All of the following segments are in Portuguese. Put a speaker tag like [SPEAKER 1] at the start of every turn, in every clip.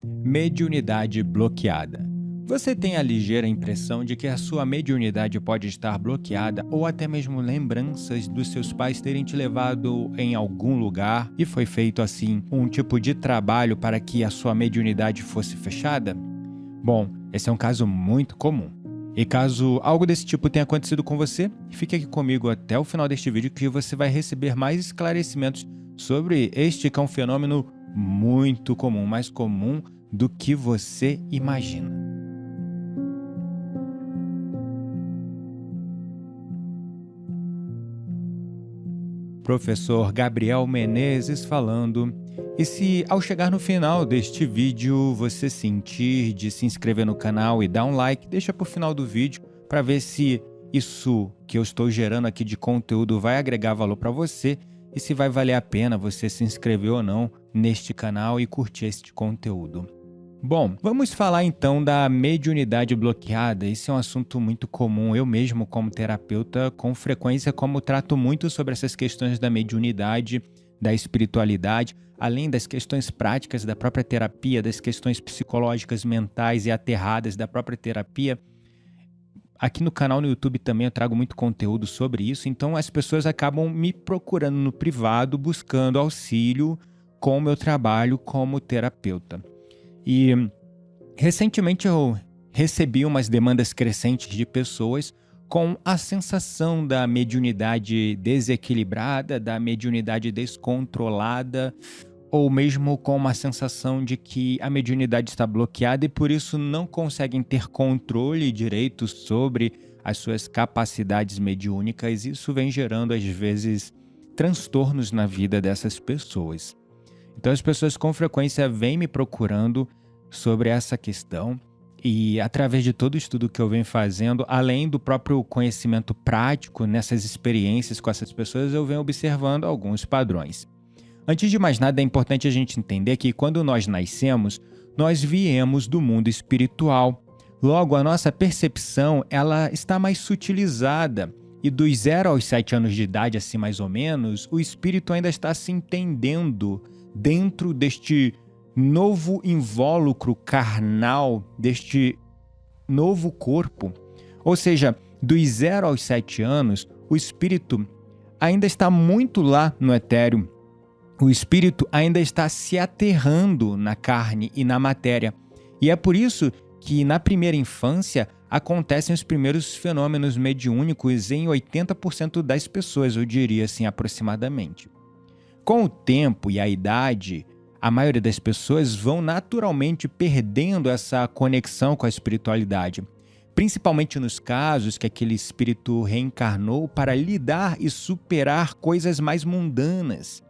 [SPEAKER 1] Mediunidade bloqueada. Você tem a ligeira impressão de que a sua mediunidade pode estar bloqueada ou até mesmo lembranças dos seus pais terem te levado em algum lugar e foi feito assim um tipo de trabalho para que a sua mediunidade fosse fechada? Bom, esse é um caso muito comum. E caso algo desse tipo tenha acontecido com você, fique aqui comigo até o final deste vídeo que você vai receber mais esclarecimentos sobre este que é um fenômeno muito comum, mais comum do que você imagina. Professor Gabriel Menezes falando. E se ao chegar no final deste vídeo você sentir de se inscrever no canal e dar um like, deixa pro final do vídeo para ver se isso que eu estou gerando aqui de conteúdo vai agregar valor para você e se vai valer a pena você se inscrever ou não neste canal e curtir este conteúdo. Bom, vamos falar então da mediunidade bloqueada. Esse é um assunto muito comum. Eu mesmo, como terapeuta, com frequência, como trato muito sobre essas questões da mediunidade, da espiritualidade, além das questões práticas da própria terapia, das questões psicológicas, mentais e aterradas da própria terapia. Aqui no canal no YouTube também eu trago muito conteúdo sobre isso, então as pessoas acabam me procurando no privado, buscando auxílio com o meu trabalho como terapeuta. E recentemente eu recebi umas demandas crescentes de pessoas com a sensação da mediunidade desequilibrada, da mediunidade descontrolada, ou mesmo com uma sensação de que a mediunidade está bloqueada e por isso não conseguem ter controle direito sobre as suas capacidades mediúnicas. Isso vem gerando, às vezes, transtornos na vida dessas pessoas. Então as pessoas com frequência vêm me procurando sobre essa questão e através de todo o estudo que eu venho fazendo, além do próprio conhecimento prático nessas experiências com essas pessoas, eu venho observando alguns padrões. Antes de mais nada, é importante a gente entender que quando nós nascemos, nós viemos do mundo espiritual. Logo, a nossa percepção ela está mais sutilizada. E dos 0 aos 7 anos de idade, assim mais ou menos, o espírito ainda está se entendendo dentro deste novo invólucro carnal, deste novo corpo. Ou seja, dos 0 aos 7 anos, o espírito ainda está muito lá no etéreo. O espírito ainda está se aterrando na carne e na matéria. E é por isso que na primeira infância acontecem os primeiros fenômenos mediúnicos em 80% das pessoas, eu diria assim, aproximadamente. Com o tempo e a idade, a maioria das pessoas vão naturalmente perdendo essa conexão com a espiritualidade, principalmente nos casos que aquele espírito reencarnou para lidar e superar coisas mais mundanas.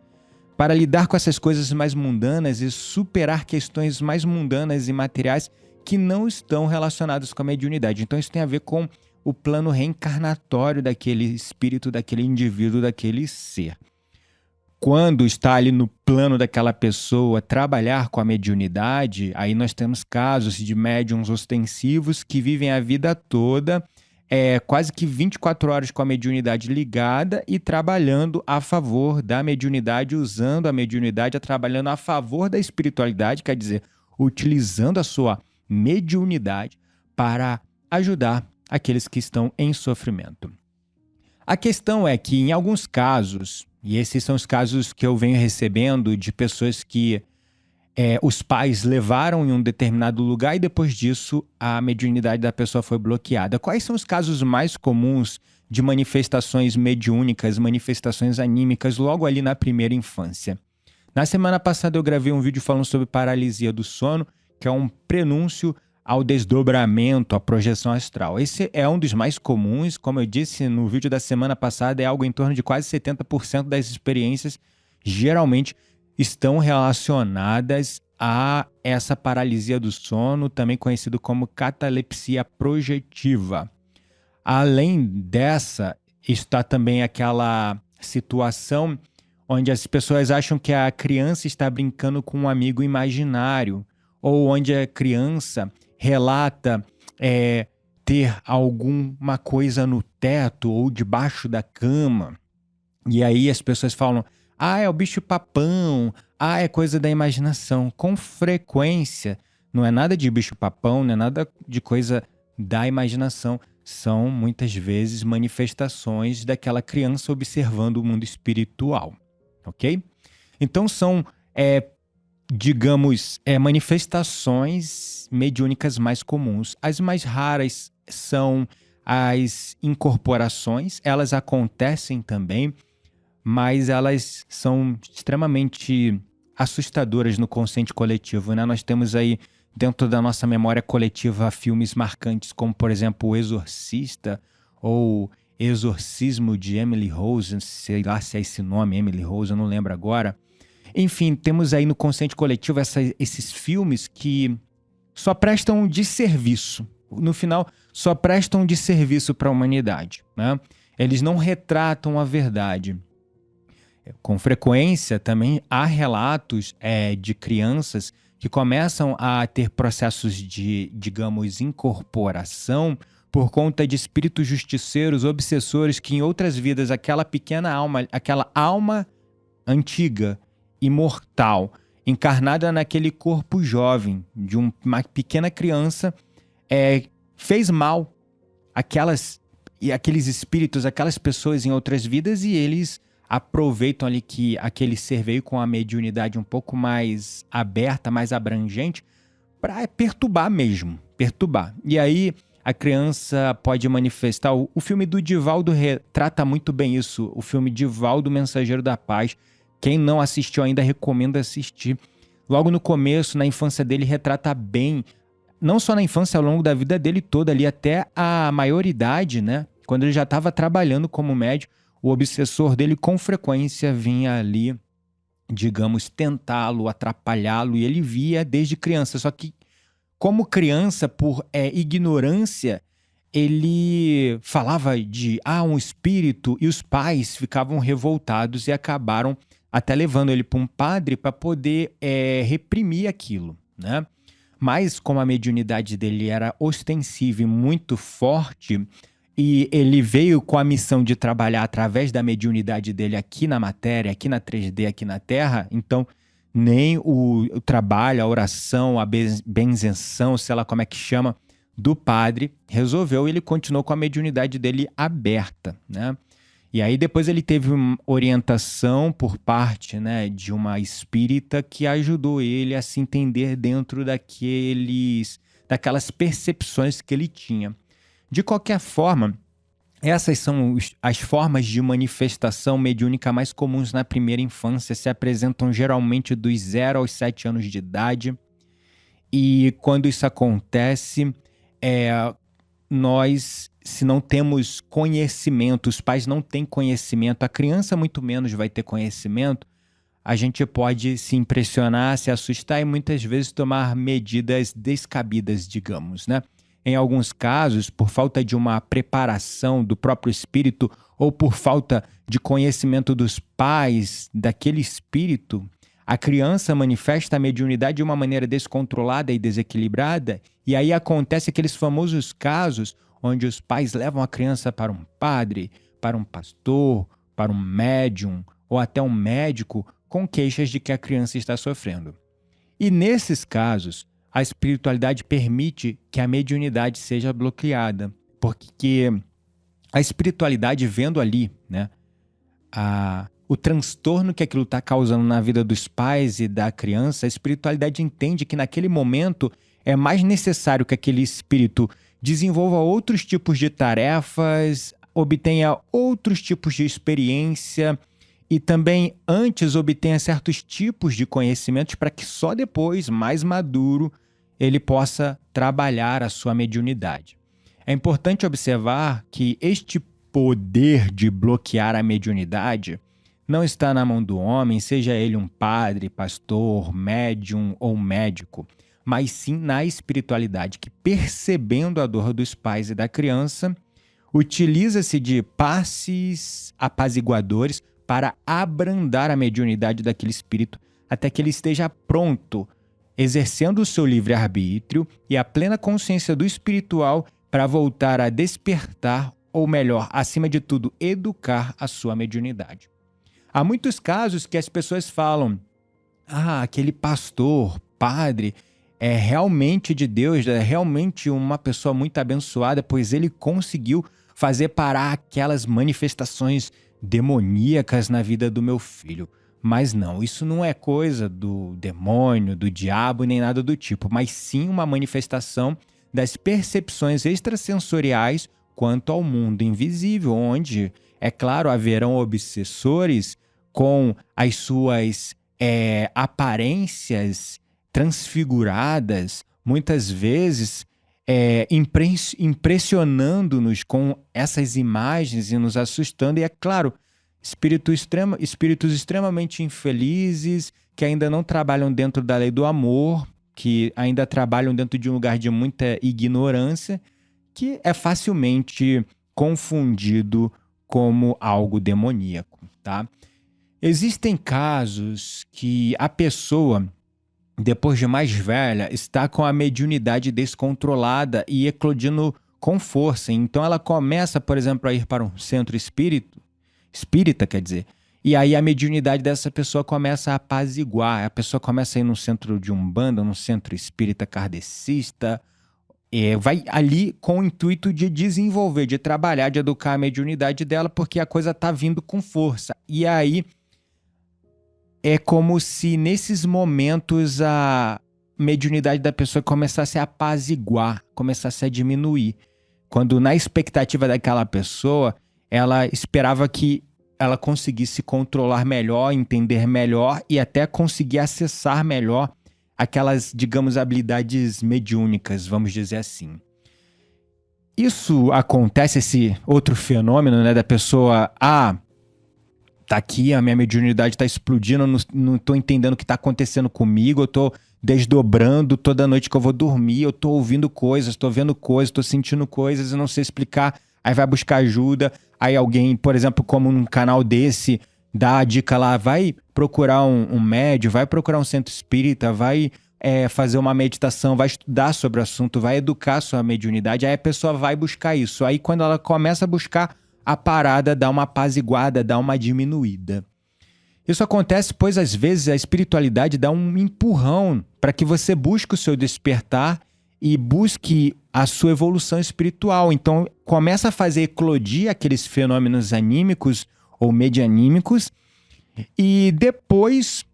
[SPEAKER 1] Para lidar com essas coisas mais mundanas e superar questões mais mundanas e materiais que não estão relacionadas com a mediunidade. Então isso tem a ver com o plano reencarnatório daquele espírito, daquele indivíduo, daquele ser. Quando está ali no plano daquela pessoa trabalhar com a mediunidade, aí nós temos casos de médiuns ostensivos que vivem a vida toda quase que 24 horas com a mediunidade ligada e trabalhando a favor da mediunidade, usando a mediunidade, trabalhando a favor da espiritualidade, quer dizer, utilizando a sua mediunidade para ajudar aqueles que estão em sofrimento. A questão é que, em alguns casos, e esses são os casos que eu venho recebendo de pessoas que os pais levaram em um determinado lugar e depois disso a mediunidade da pessoa foi bloqueada. Quais são os casos mais comuns de manifestações mediúnicas, manifestações anímicas logo ali na primeira infância? Na semana passada eu gravei um vídeo falando sobre paralisia do sono, que é um prenúncio ao desdobramento, à projeção astral. Esse é um dos mais comuns, como eu disse no vídeo da semana passada, é algo em torno de quase 70% das experiências geralmente estão relacionadas a essa paralisia do sono, também conhecido como catalepsia projetiva. Além dessa, está também aquela situação onde as pessoas acham que a criança está brincando com um amigo imaginário, ou onde a criança relata ter alguma coisa no teto ou debaixo da cama. E aí as pessoas falam: ah, é o bicho papão, Ah, é coisa da imaginação. Com frequência, não é nada de bicho-papão, não é nada de coisa da imaginação. São, muitas vezes, manifestações daquela criança observando o mundo espiritual, ok? Então, são, digamos, manifestações mediúnicas mais comuns. As mais raras são as incorporações. Elas acontecem também, mas elas são extremamente assustadoras no consciente coletivo, né? Nós temos aí, dentro da nossa memória coletiva, filmes marcantes como, por exemplo, O Exorcista ou Exorcismo de Emily Rose, sei lá se é esse nome, Emily Rose, eu não lembro agora. Enfim, temos aí no consciente coletivo esses filmes que só prestam de serviço. No final, só prestam de serviço para a humanidade, né? Eles não retratam a verdade. Com frequência, também há relatos de crianças que começam a ter processos de, digamos, incorporação por conta de espíritos justiceiros, obsessores, que em outras vidas aquela pequena alma, aquela alma antiga, imortal, encarnada naquele corpo jovem de uma pequena criança, fez mal aqueles espíritos, aquelas pessoas em outras vidas, e eles aproveitam ali que aquele ser veio com a mediunidade um pouco mais aberta, mais abrangente, para perturbar mesmo, perturbar. E aí a criança pode manifestar. O filme do Divaldo retrata muito bem isso, o filme Divaldo, Mensageiro da Paz. Quem não assistiu ainda, recomendo assistir. Logo no começo, na infância dele, retrata bem, não só na infância, ao longo da vida dele toda, ali até a maioridade, né? Quando ele já estava trabalhando como médico, o obsessor dele com frequência vinha ali, digamos, tentá-lo, atrapalhá-lo, e ele via desde criança. Só que, como criança, por ignorância, ele falava de um espírito, e os pais ficavam revoltados e acabaram até levando ele para um padre para poder reprimir aquilo, né? Mas como a mediunidade dele era ostensiva e muito forte, e ele veio com a missão de trabalhar através da mediunidade dele aqui na matéria, aqui na 3D, aqui na Terra, então nem o trabalho, a oração, a benzenção, sei lá como é que chama, do padre resolveu, e ele continuou com a mediunidade dele aberta, né? E aí depois ele teve uma orientação por parte, né, de uma espírita que ajudou ele a se entender dentro daquelas percepções que ele tinha. De qualquer forma, essas são as formas de manifestação mediúnica mais comuns na primeira infância. Se apresentam geralmente dos 0 aos 7 anos de idade. E quando isso acontece, nós, se não temos conhecimento, os pais não têm conhecimento, a criança muito menos vai ter conhecimento, a gente pode se impressionar, se assustar e muitas vezes tomar medidas descabidas, digamos, né? Em alguns casos, por falta de uma preparação do próprio espírito ou por falta de conhecimento dos pais daquele espírito, a criança manifesta a mediunidade de uma maneira descontrolada e desequilibrada, e aí acontece aqueles famosos casos onde os pais levam a criança para um padre, para um pastor, para um médium ou até um médico com queixas de que a criança está sofrendo. E nesses casos, a espiritualidade permite que a mediunidade seja bloqueada, porque a espiritualidade, vendo ali, né, o transtorno que aquilo está causando na vida dos pais e da criança, a espiritualidade entende que naquele momento é mais necessário que aquele espírito desenvolva outros tipos de tarefas, obtenha outros tipos de experiência e também antes obtenha certos tipos de conhecimentos para que só depois, mais maduro, ele possa trabalhar a sua mediunidade. É importante observar que este poder de bloquear a mediunidade não está na mão do homem, seja ele um padre, pastor, médium ou médico, mas sim na espiritualidade, que, percebendo a dor dos pais e da criança, utiliza-se de passes apaziguadores para abrandar a mediunidade daquele espírito até que ele esteja pronto, exercendo o seu livre-arbítrio e a plena consciência do espiritual para voltar a despertar, ou melhor, acima de tudo, educar a sua mediunidade. Há muitos casos que as pessoas falam: aquele pastor, padre, é realmente de Deus, é realmente uma pessoa muito abençoada, pois ele conseguiu fazer parar aquelas manifestações demoníacas na vida do meu filho. Mas não, isso não é coisa do demônio, do diabo, nem nada do tipo, mas sim uma manifestação das percepções extrasensoriais quanto ao mundo invisível, onde, é claro, haverão obsessores com as suas aparências transfiguradas, muitas vezes impressionando-nos com essas imagens e nos assustando. E é claro, espíritos extremamente infelizes, que ainda não trabalham dentro da lei do amor, que ainda trabalham dentro de um lugar de muita ignorância, que é facilmente confundido como algo demoníaco, tá? Existem casos que a pessoa, depois de mais velha, está com a mediunidade descontrolada e eclodindo com força. Então ela começa, por exemplo, a ir para um centro espírita, quer dizer, e aí a mediunidade dessa pessoa começa a apaziguar. A pessoa começa a ir num centro de umbanda, num centro espírita kardecista, vai ali com o intuito de desenvolver, de trabalhar, de educar a mediunidade dela, porque a coisa está vindo com força. E aí é como se nesses momentos a mediunidade da pessoa começasse a apaziguar, começasse a diminuir. Quando na expectativa daquela pessoa, ela esperava que ela conseguisse controlar melhor, entender melhor e até conseguir acessar melhor aquelas, digamos, habilidades mediúnicas, vamos dizer assim. Isso acontece, esse outro fenômeno, né, da pessoa, tá aqui, a minha mediunidade tá explodindo, não tô entendendo o que tá acontecendo comigo, eu tô desdobrando toda noite que eu vou dormir, eu tô ouvindo coisas, tô vendo coisas, tô sentindo coisas, eu não sei explicar, aí vai buscar ajuda, aí alguém, por exemplo, como num canal desse, dá a dica lá, vai procurar um médium, vai procurar um centro espírita, vai fazer uma meditação, vai estudar sobre o assunto, vai educar sua mediunidade, aí a pessoa vai buscar isso. Aí quando ela começa a buscar, a parada dá uma apaziguada, dá uma diminuída. Isso acontece pois às vezes a espiritualidade dá um empurrão para que você busque o seu despertar e busque a sua evolução espiritual. Então começa a fazer eclodir aqueles fenômenos anímicos ou medianímicos e depois,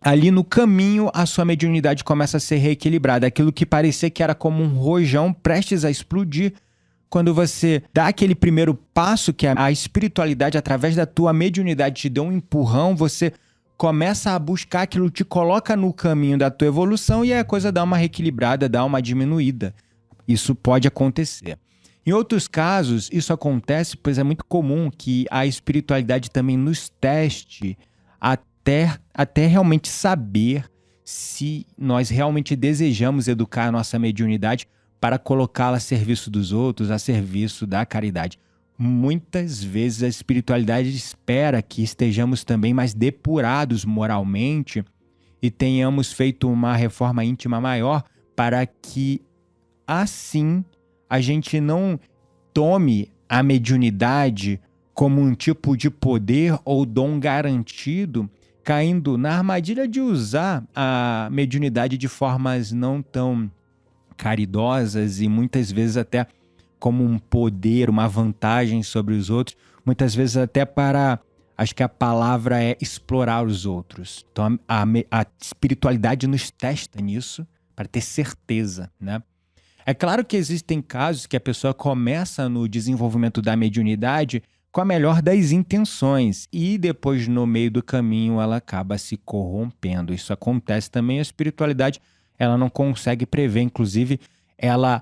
[SPEAKER 1] ali no caminho, a sua mediunidade começa a ser reequilibrada. Aquilo que parecia que era como um rojão prestes a explodir, quando você dá aquele primeiro passo, que a espiritualidade, através da tua mediunidade, te deu um empurrão, você começa a buscar aquilo, te coloca no caminho da tua evolução e aí a coisa dá uma reequilibrada, dá uma diminuída. Isso pode acontecer. Em outros casos, isso acontece, pois é muito comum que a espiritualidade também nos teste até realmente saber se nós realmente desejamos educar a nossa mediunidade para colocá-la a serviço dos outros, a serviço da caridade. Muitas vezes a espiritualidade espera que estejamos também mais depurados moralmente e tenhamos feito uma reforma íntima maior para que, assim, a gente não tome a mediunidade como um tipo de poder ou dom garantido, caindo na armadilha de usar a mediunidade de formas não tão caridosas e muitas vezes até como um poder, uma vantagem sobre os outros, muitas vezes até para, acho que a palavra é explorar os outros. Então a espiritualidade nos testa nisso para ter certeza, né? É claro que existem casos que a pessoa começa no desenvolvimento da mediunidade com a melhor das intenções e depois no meio do caminho ela acaba se corrompendo. Isso acontece também, a espiritualidade ela não consegue prever, inclusive ela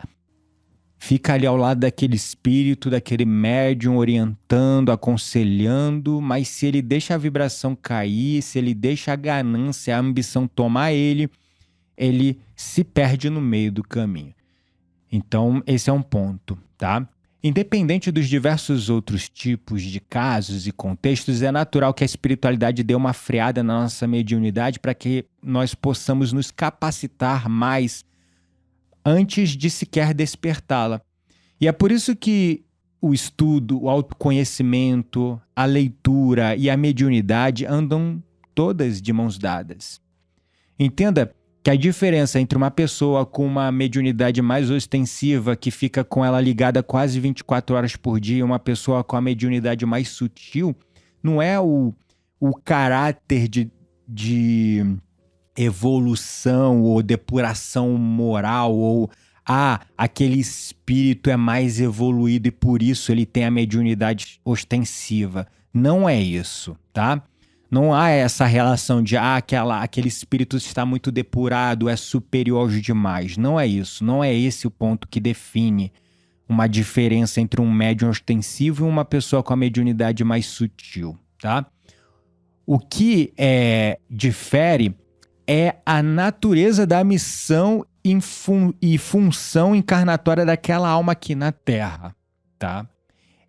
[SPEAKER 1] fica ali ao lado daquele espírito, daquele médium, orientando, aconselhando, mas se ele deixa a vibração cair, se ele deixa a ganância, a ambição tomar ele se perde no meio do caminho. Então, esse é um ponto, tá? Independente dos diversos outros tipos de casos e contextos, é natural que a espiritualidade dê uma freada na nossa mediunidade para que nós possamos nos capacitar mais antes de sequer despertá-la. E é por isso que o estudo, o autoconhecimento, a leitura e a mediunidade andam todas de mãos dadas. Entenda que a diferença entre uma pessoa com uma mediunidade mais ostensiva, que fica com ela ligada quase 24 horas por dia, e uma pessoa com a mediunidade mais sutil, não é o caráter de evolução ou depuração moral, ou aquele espírito é mais evoluído e por isso ele tem a mediunidade ostensiva. Não é isso, tá? Não há essa relação de aquele espírito está muito depurado, é superior aos demais. Não é isso. Não é esse o ponto que define uma diferença entre um médium ostensivo e uma pessoa com a mediunidade mais sutil, tá? O que difere é a natureza da missão e função encarnatória daquela alma aqui na Terra, tá?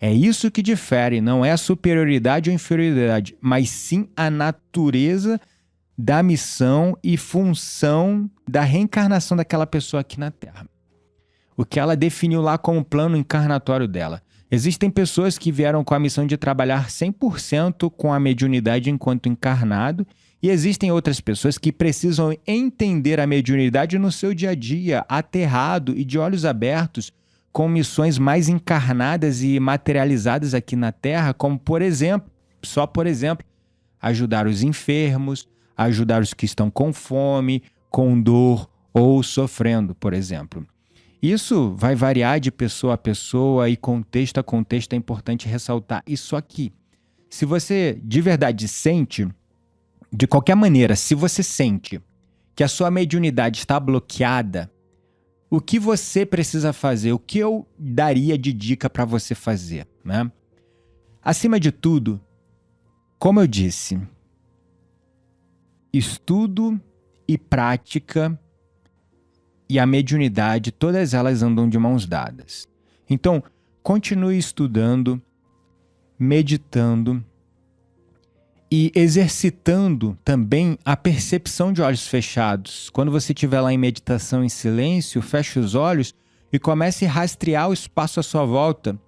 [SPEAKER 1] É isso que difere, não é a superioridade ou inferioridade, mas sim a natureza da missão e função da reencarnação daquela pessoa aqui na Terra. O que ela definiu lá como plano encarnatório dela. Existem pessoas que vieram com a missão de trabalhar 100% com a mediunidade enquanto encarnado, e existem outras pessoas que precisam entender a mediunidade no seu dia a dia, aterrado e de olhos abertos, com missões mais encarnadas e materializadas aqui na Terra, como, por exemplo, ajudar os enfermos, ajudar os que estão com fome, com dor ou sofrendo, por exemplo. Isso vai variar de pessoa a pessoa e contexto a contexto, é importante ressaltar isso aqui. Se você de verdade sente, de qualquer maneira, se você sente que a sua mediunidade está bloqueada, o que você precisa fazer? O que eu daria de dica para você fazer, né? Acima de tudo, como eu disse, estudo e prática e a mediunidade, todas elas andam de mãos dadas. Então, continue estudando, meditando e exercitando também a percepção de olhos fechados. Quando você estiver lá em meditação em silêncio, feche os olhos e comece a rastrear o espaço à sua volta,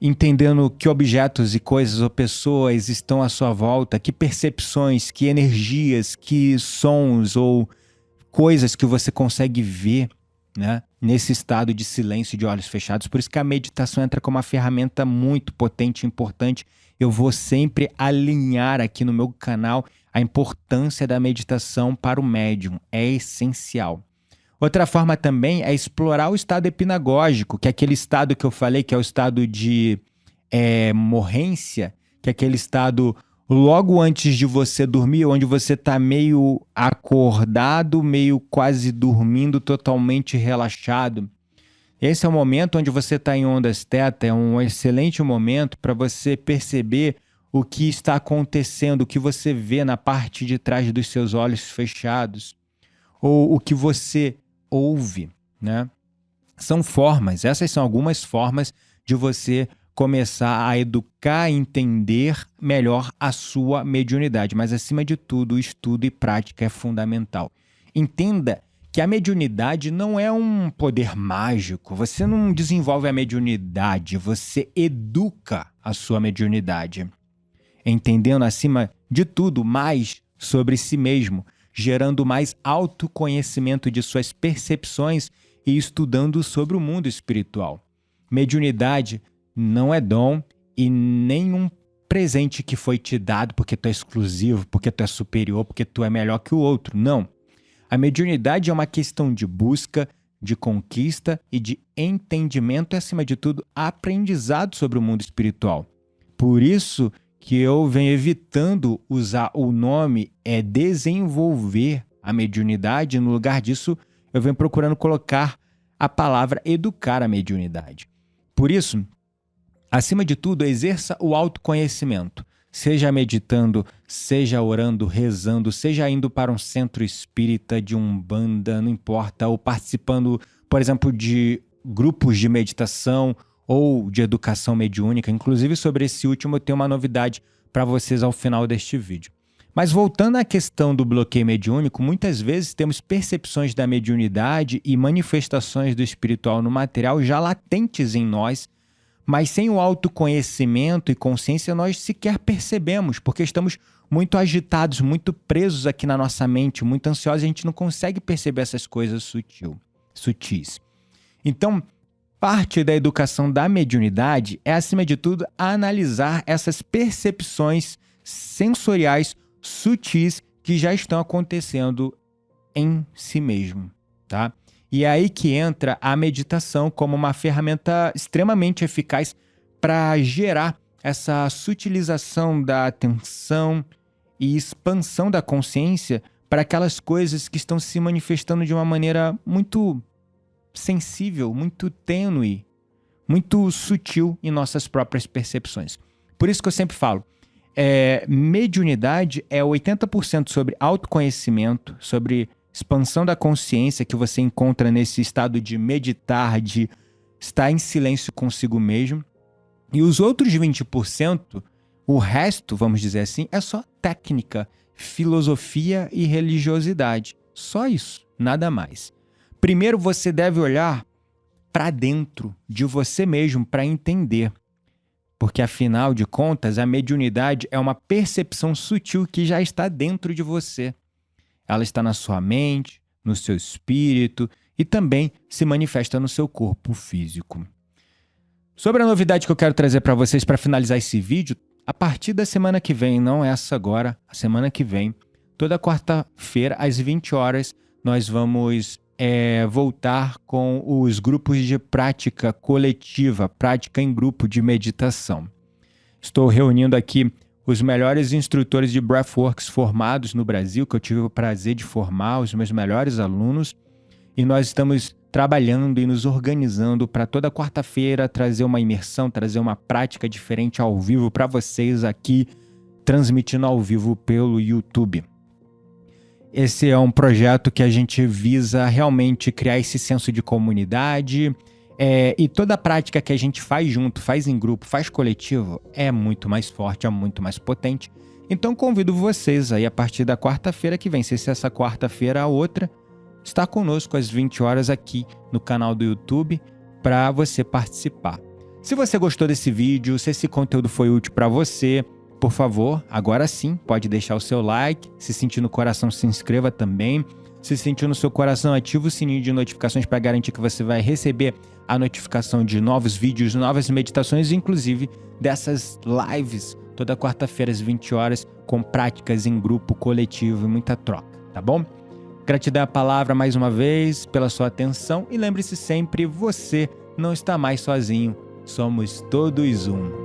[SPEAKER 1] entendendo que objetos e coisas ou pessoas estão à sua volta, que percepções, que energias, que sons ou coisas que você consegue ver, né, nesse estado de silêncio e de olhos fechados. Por isso que a meditação entra como uma ferramenta muito potente e importante. Eu vou sempre alinhar aqui no meu canal a importância da meditação para o médium. É essencial. Outra forma também é explorar o estado epinagógico, que é aquele estado que eu falei, que é o estado de morrência, que é aquele estado logo antes de você dormir, onde você está meio acordado, meio quase dormindo, totalmente relaxado. Esse é o momento onde você está em ondas teta, é um excelente momento para você perceber o que está acontecendo, o que você vê na parte de trás dos seus olhos fechados, ou o que você ouve, né? São formas, essas são algumas formas de você começar a educar e entender melhor a sua mediunidade, mas acima de tudo, o estudo e prática é fundamental. Entenda que a mediunidade não é um poder mágico, você não desenvolve a mediunidade, você educa a sua mediunidade, entendendo acima de tudo mais sobre si mesmo, gerando mais autoconhecimento de suas percepções e estudando sobre o mundo espiritual. Mediunidade não é dom e nem um presente que foi te dado porque tu é exclusivo, porque tu é superior, porque tu é melhor que o outro. Não. A mediunidade é uma questão de busca, de conquista e de entendimento e, acima de tudo, aprendizado sobre o mundo espiritual. Por isso que eu venho evitando usar o nome desenvolver a mediunidade. No lugar disso, eu venho procurando colocar a palavra educar a mediunidade. Por isso, acima de tudo, exerça o autoconhecimento. Seja meditando, seja orando, rezando, seja indo para um centro espírita, de umbanda, não importa, ou participando, por exemplo, de grupos de meditação ou de educação mediúnica. Inclusive, sobre esse último, eu tenho uma novidade para vocês ao final deste vídeo. Mas voltando à questão do bloqueio mediúnico, muitas vezes temos percepções da mediunidade e manifestações do espiritual no material já latentes em nós, Mas sem o autoconhecimento e consciência, nós sequer percebemos, porque estamos muito agitados, muito presos aqui na nossa mente, muito ansiosos, e a gente não consegue perceber essas coisas sutis. Então, parte da educação da mediunidade é, acima de tudo, analisar essas percepções sensoriais sutis que já estão acontecendo em si mesmo, tá? E é aí que entra a meditação como uma ferramenta extremamente eficaz para gerar essa sutilização da atenção e expansão da consciência para aquelas coisas que estão se manifestando de uma maneira muito sensível, muito tênue, muito sutil em nossas próprias percepções. Por isso que eu sempre falo, mediunidade é 80% sobre autoconhecimento, sobre expansão da consciência que você encontra nesse estado de meditar, de estar em silêncio consigo mesmo. E os outros 20%, o resto, vamos dizer assim, é só técnica, filosofia e religiosidade. Só isso, nada mais. Primeiro você deve olhar para dentro de você mesmo para entender. Porque, afinal de contas, a mediunidade é uma percepção sutil que já está dentro de você. Ela está na sua mente, no seu espírito e também se manifesta no seu corpo físico. Sobre a novidade que eu quero trazer para vocês para finalizar esse vídeo, a partir da semana que vem, não essa agora, a semana que vem, toda quarta-feira, às 20 horas, nós vamos voltar com os grupos de prática coletiva, prática em grupo de meditação. Estou reunindo aqui os melhores instrutores de Breathworks formados no Brasil, que eu tive o prazer de formar, os meus melhores alunos, e nós estamos trabalhando e nos organizando para toda quarta-feira trazer uma imersão, trazer uma prática diferente ao vivo para vocês aqui, transmitindo ao vivo pelo YouTube. Esse é um projeto que a gente visa realmente criar esse senso de comunidade, e toda a prática que a gente faz junto, faz em grupo, faz coletivo, é muito mais forte, é muito mais potente. Então convido vocês aí a partir da quarta-feira que vem, se essa quarta-feira a outra, está conosco às 20 horas aqui no canal do YouTube para você participar. Se você gostou desse vídeo, se esse conteúdo foi útil para você, por favor, agora sim, pode deixar o seu like, se sentir no coração, se inscreva também. Se sentir no seu coração, ativa o sininho de notificações para garantir que você vai receber a notificação de novos vídeos, novas meditações, inclusive dessas lives toda quarta-feira às 20 horas, com práticas em grupo, coletivo e muita troca, tá bom? Gratidão à palavra mais uma vez pela sua atenção e lembre-se sempre, você não está mais sozinho, somos todos um.